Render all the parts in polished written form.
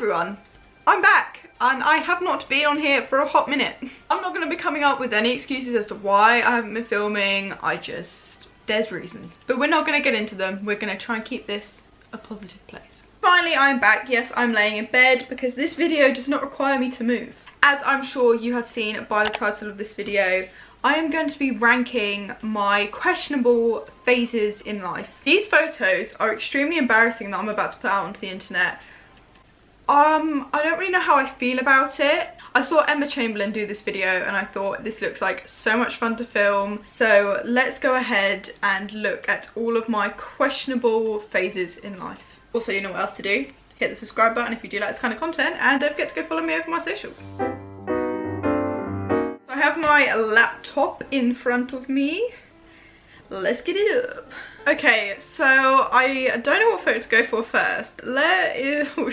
everyone, I'm back and I have not been on here for a hot minute. I'm not going to be coming up with any excuses as to why I haven't been filming. There's reasons, but we're not going to get into them. We're going to try and keep this a positive place. Finally, I'm back. Yes, I'm laying in bed because this video does not require me to move. As I'm sure you have seen by the title of this video, I am going to be ranking my questionable phases in life. These photos are extremely embarrassing that I'm about to put out onto the internet. I don't really know how I feel about it. I saw Emma Chamberlain do this video and I thought this looks like so much fun to film. So let's go ahead and look at all of my questionable phases in life. Also, you know what else to do? Hit the subscribe button if you do like this kind of content, and don't forget to go follow me over my socials. So I have my laptop in front of me. Let's get it up. Okay, so I don't know what photo to go for first.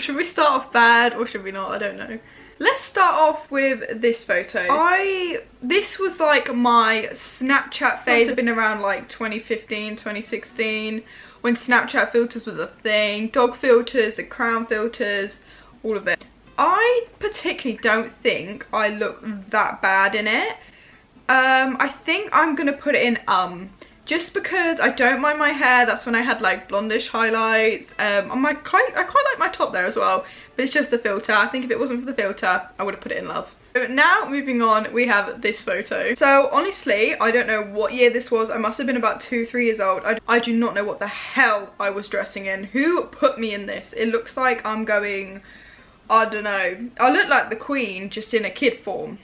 Should we start off bad or should we not? I don't know. Let's start off with this photo. This was like my Snapchat phase. Must have been around like 2015, 2016, when Snapchat filters was a thing. Dog filters, the crown filters, all of it. I particularly don't think I look that bad in it. I think I'm gonna put it in just because I don't mind my hair. That's when I had like blondish highlights. I quite like my top there as well, but it's just a filter. I think if it wasn't for the filter, I would have put it in love. So now moving on, we have this photo. So honestly, I don't know what year this was. I must have been about 2-3 years old. I do not know what the hell I was dressing in. Who put me in this? It looks like I'm going, I don't know. I look like the Queen, just in a kid form.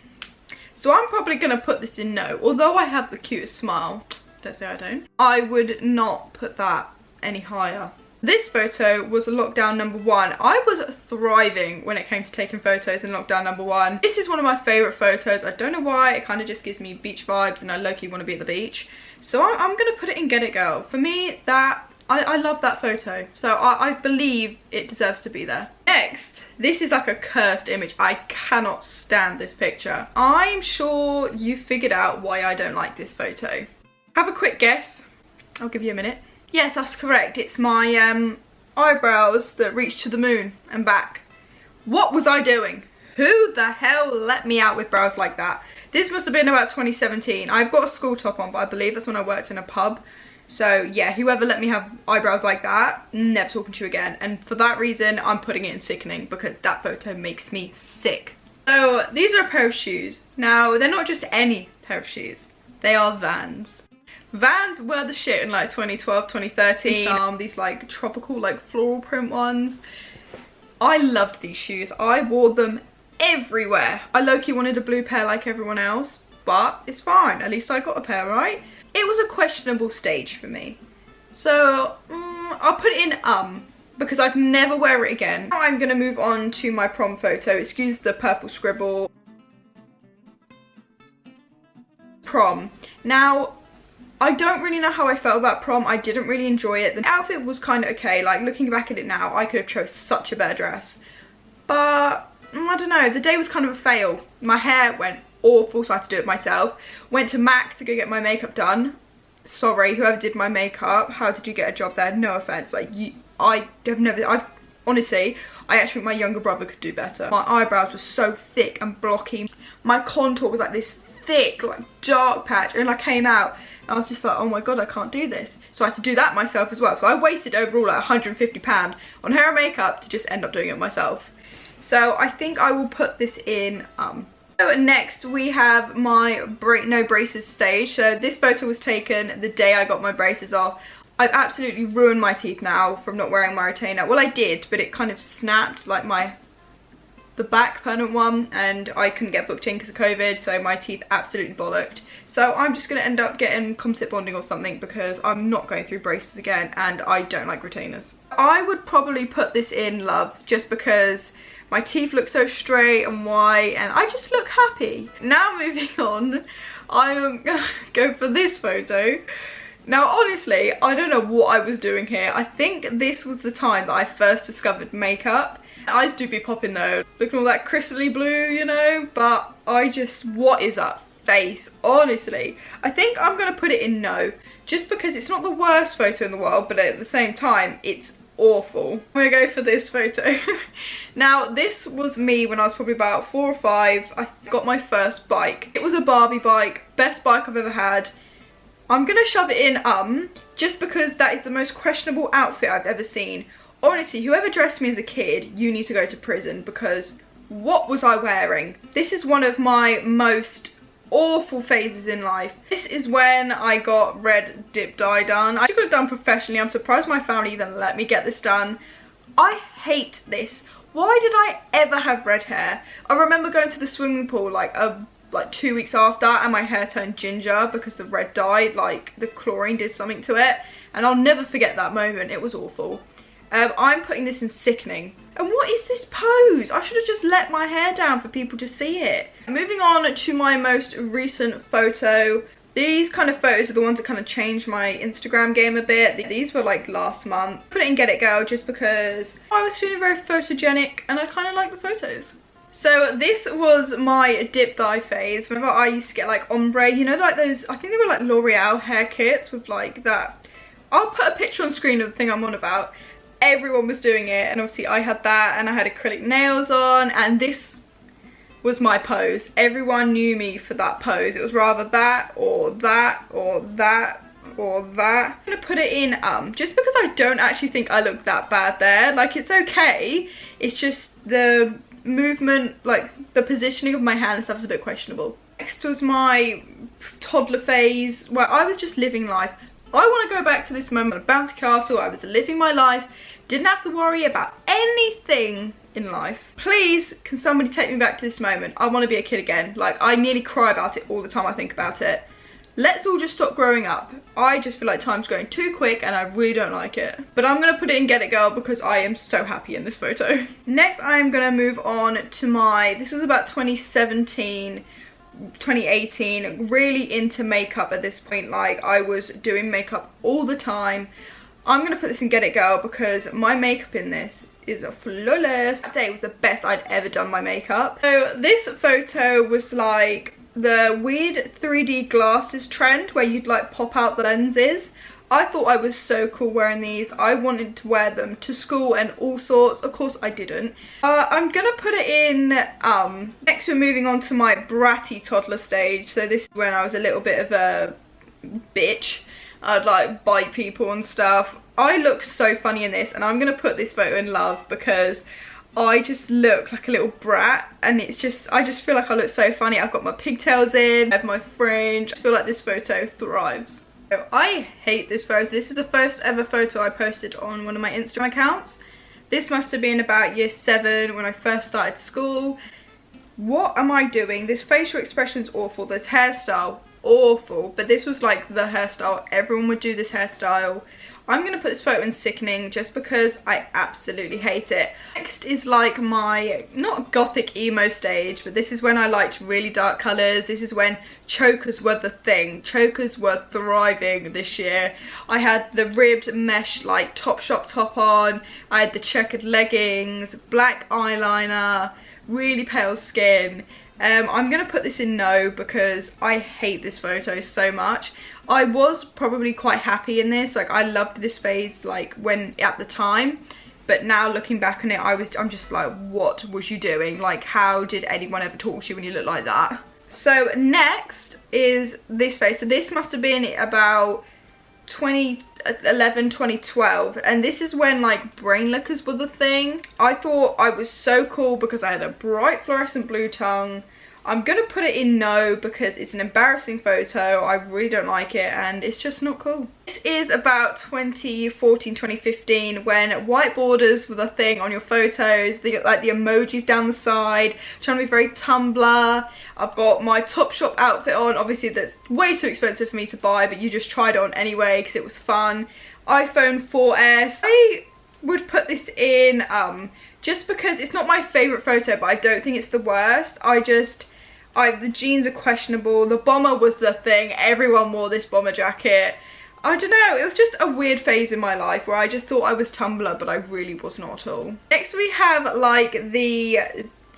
So I'm probably gonna put this in no, although I have the cutest smile. Don't say I don't. I would not put that any higher. This photo was lockdown number 1. I was thriving when it came to taking photos in lockdown number 1. This is one of my favourite photos. I don't know why, it kind of just gives me beach vibes and I low-key want to be at the beach. So I'm going to put it in Get It Girl. For me, I love that photo. So I believe it deserves to be there. Next, this is like a cursed image. I cannot stand this picture. I'm sure you figured out why I don't like this photo. Have a quick guess. I'll give you a minute. Yes, that's correct. It's my eyebrows that reach to the moon and back. What was I doing? Who the hell let me out with brows like that? This must have been about 2017. I've got a school top on, but I believe that's when I worked in a pub. So yeah, whoever let me have eyebrows like that, never talking to you again. And for that reason, I'm putting it in sickening because that photo makes me sick. So these are a pair of shoes. Now, they're not just any pair of shoes. They are Vans. Vans were the shit in like 2012, 2013. These like tropical, like floral print ones. I loved these shoes. I wore them everywhere. I low-key wanted a blue pair like everyone else, but it's fine. At least I got a pair, right? It was a questionable stage for me. So I'll put it in because I'd never wear it again. Now I'm gonna move on to my prom photo. Excuse the purple scribble. Prom. Now, I don't really know how I felt about prom. I didn't really enjoy it. The outfit was kind of okay. Like, looking back at it now, I could have chose such a better dress. But, I don't know. The day was kind of a fail. My hair went awful, so I had to do it myself. Went to MAC to go get my makeup done. Sorry, whoever did my makeup. How did you get a job there? No offense. Like, honestly, I actually think my younger brother could do better. My eyebrows were so thick and blocky. My contour was like this thick, like dark patch, and I came out and I was just like, oh my god, I can't do this. So I had to do that myself as well. So I wasted overall like £150 on hair and makeup to just end up doing it myself. So I think I will put this in So next we have my no braces stage. So this photo was taken the day I got my braces off. I've absolutely ruined my teeth now from not wearing my retainer. Well, I did, but it kind of snapped, like the back permanent one, and I couldn't get booked in because of COVID, so my teeth absolutely bollocked. So I'm just going to end up getting composite bonding or something because I'm not going through braces again and I don't like retainers. I would probably put this in love just because my teeth look so straight and white and I just look happy. Now moving on, I am going to go for this photo. Now honestly, I don't know what I was doing here. I think this was the time that I first discovered makeup. Eyes do be popping though, looking all that crystally blue, you know, but what is that face? Honestly, I think I'm gonna put it in no, just because it's not the worst photo in the world, but at the same time, it's awful. I'm gonna go for this photo. Now, this was me when I was probably about 4 or 5. I got my first bike. It was a Barbie bike, best bike I've ever had. I'm gonna shove it in just because that is the most questionable outfit I've ever seen. Honestly, whoever dressed me as a kid, you need to go to prison, because what was I wearing? This is one of my most awful phases in life. This is when I got red dip dye done. I should have done professionally. I'm surprised my family even let me get this done. I hate this. Why did I ever have red hair? I remember going to the swimming pool like 2 weeks after, and my hair turned ginger because the red dye, like the chlorine did something to it, and I'll never forget that moment. It was awful. I'm putting this in sickening. And what is this pose? I should have just let my hair down for people to see it. Moving on to my most recent photo. These kind of photos are the ones that kind of changed my Instagram game a bit. These were like last month. Put it in Get It Girl just because I was feeling very photogenic and I kind of like the photos. So this was my dip dye phase. Whenever I used to get like ombre, you know, like those, I think they were like L'Oreal hair kits with like that. I'll put a picture on screen of the thing I'm on about. Everyone was doing it, and obviously I had that, and I had acrylic nails on, and this was my pose. Everyone knew me for that pose. It was rather that or that or that or that. I'm gonna put it in just because I don't actually think I look that bad there. Like, it's okay, it's just the movement, like the positioning of my hand and stuff is a bit questionable. Next was my toddler phase, where I was just living life. I want to go back to this moment of bouncy castle. I was living my life, didn't have to worry about anything in life. Please, can somebody take me back to this moment? I want to be a kid again. Like, I nearly cry about it all the time I think about it. Let's all just stop growing up. I just feel like time's going too quick and I really don't like it. But I'm going to put it in Get It Girl because I am so happy in this photo. Next, I'm going to move on to my, this was about 2017, 2018, really into makeup at this point. Like, I was doing makeup all the time. I'm gonna put this in Get It Girl because my makeup in this is flawless. That day was the best I'd ever done my makeup. So this photo was like the weird 3D glasses trend where you'd like pop out the lenses. I thought I was so cool wearing these. I wanted to wear them to school and all sorts. Of course I didn't. I'm gonna put it in, next we're moving on to my Bratty Toddler stage. So this is when I was a little bit of a bitch. I'd like bite people and stuff. I look so funny in this, and I'm gonna put this photo in love because I just look like a little brat, and it's just, I just feel like I look so funny. I've got my pigtails in, I have my fringe. I feel like this photo thrives. I hate this photo. This is the first ever photo I posted on one of my Instagram accounts. This must have been about year 7 when I first started school. What am I doing? This facial expression is awful. This hairstyle, awful. But this was like the hairstyle. Everyone would do this hairstyle. I'm going to put this photo in sickening just because I absolutely hate it. Next is like my, not gothic emo stage, but this is when I liked really dark colours. This is when chokers were the thing. Chokers were thriving this year. I had the ribbed mesh like Topshop top on. I had the checkered leggings, black eyeliner, really pale skin. I'm going to put this in no because I hate this photo so much. I was probably quite happy in this. Like, I loved this phase like when at the time, but now looking back on it, I'm just like, what was you doing? Like, how did anyone ever talk to you when you look like that? So next is this phase. So this must have been about 2011, 2012, and this is when like brain lickers were the thing. I thought I was so cool because I had a bright fluorescent blue tongue. I'm gonna put it in no because it's an embarrassing photo. I really don't like it and it's just not cool. This is about 2014, 2015 when white borders were the thing on your photos. Like the emojis down the side, trying to be very Tumblr. I've got my Topshop outfit on. Obviously that's way too expensive for me to buy, but you just tried it on anyway because it was fun. iPhone 4S. I would put this in just because it's not my favourite photo, but I don't think it's the worst. The jeans are questionable. The bomber was the thing. Everyone wore this bomber jacket. I don't know. It was just a weird phase in my life where I just thought I was Tumblr, but I really was not at all. Next we have like the,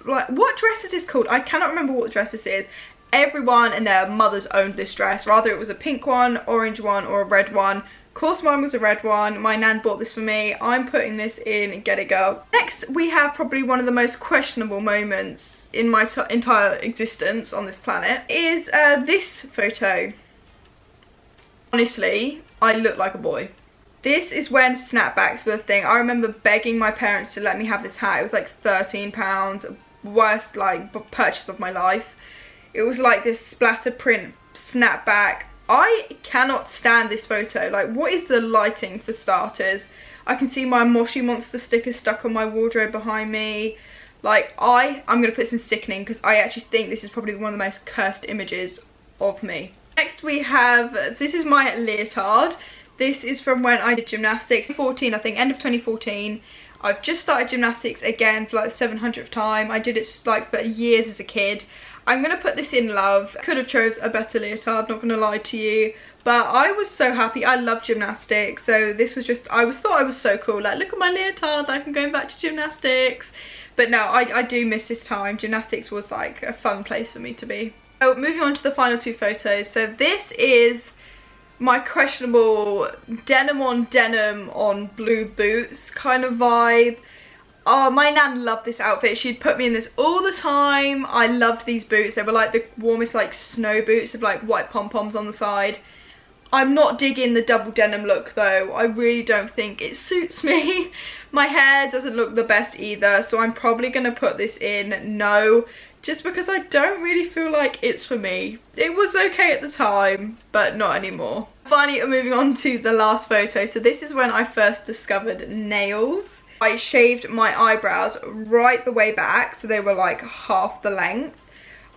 what dress is this called? I cannot remember what dress this is. Everyone and their mothers owned this dress. Rather it was a pink one, orange one, or a red one. course mine was a red one. My nan bought this for me. I'm putting this in Get It Girl. Next we have probably one of the most questionable moments in my entire existence on this planet is this photo. Honestly, I look like a boy. This is when snapbacks were a thing. I remember begging my parents to let me have this hat. It was like £13, worst like purchase of my life. It was like this splatter print snapback. I cannot stand this photo. Like, what is the lighting for starters? I can see my Moshi Monster sticker stuck on my wardrobe behind me. Like, I'm gonna put this in sickening because I actually think this is probably one of the most cursed images of me. Next we have, this is my leotard. This is from when I did gymnastics, 2014 I think, end of 2014. I've just started gymnastics again for like the 700th time. I did it like for years as a kid. I'm gonna put this in love. Could have chose a better leotard, not gonna lie to you. But I was so happy. I love gymnastics, so this was just, thought I was so cool. Like, look at my leotard, like I'm going back to gymnastics. But no, I do miss this time. Gymnastics was like a fun place for me to be. So moving on to the final two photos. So this is my questionable denim on blue boots kind of vibe. Oh, my nan loved this outfit. She'd put me in this all the time. I loved these boots. They were like the warmest like snow boots with like white pom-poms on the side. I'm not digging the double denim look though. I really don't think it suits me. My hair doesn't look the best either, so I'm probably gonna put this in no, just because I don't really feel like it's for me. It was okay at the time, but not anymore. Finally, we're moving on to the last photo. So this is when I first discovered nails. I shaved my eyebrows right the way back, so they were like half the length.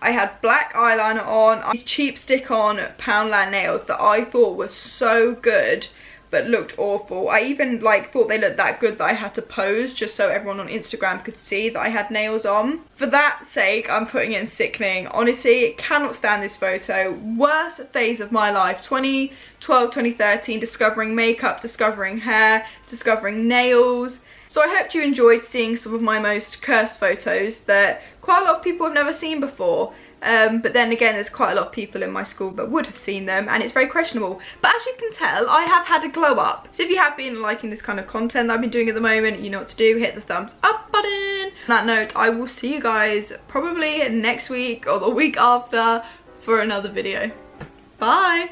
I had black eyeliner on, these cheap stick-on Poundland nails that I thought were so good, but looked awful. I even like thought they looked that good that I had to pose just so everyone on Instagram could see that I had nails on. For that sake, I'm putting it in sickening. Honestly, cannot stand this photo. Worst phase of my life. 2012, 2013, discovering makeup, discovering hair, discovering nails. So I hope you enjoyed seeing some of my most cursed photos that quite a lot of people have never seen before. But then again, there's quite a lot of people in my school that would have seen them, and it's very questionable. But as you can tell, I have had a glow up. So if you have been liking this kind of content that I've been doing at the moment, you know what to do. Hit the thumbs up button. On that note, I will see you guys probably next week or the week after for another video. Bye!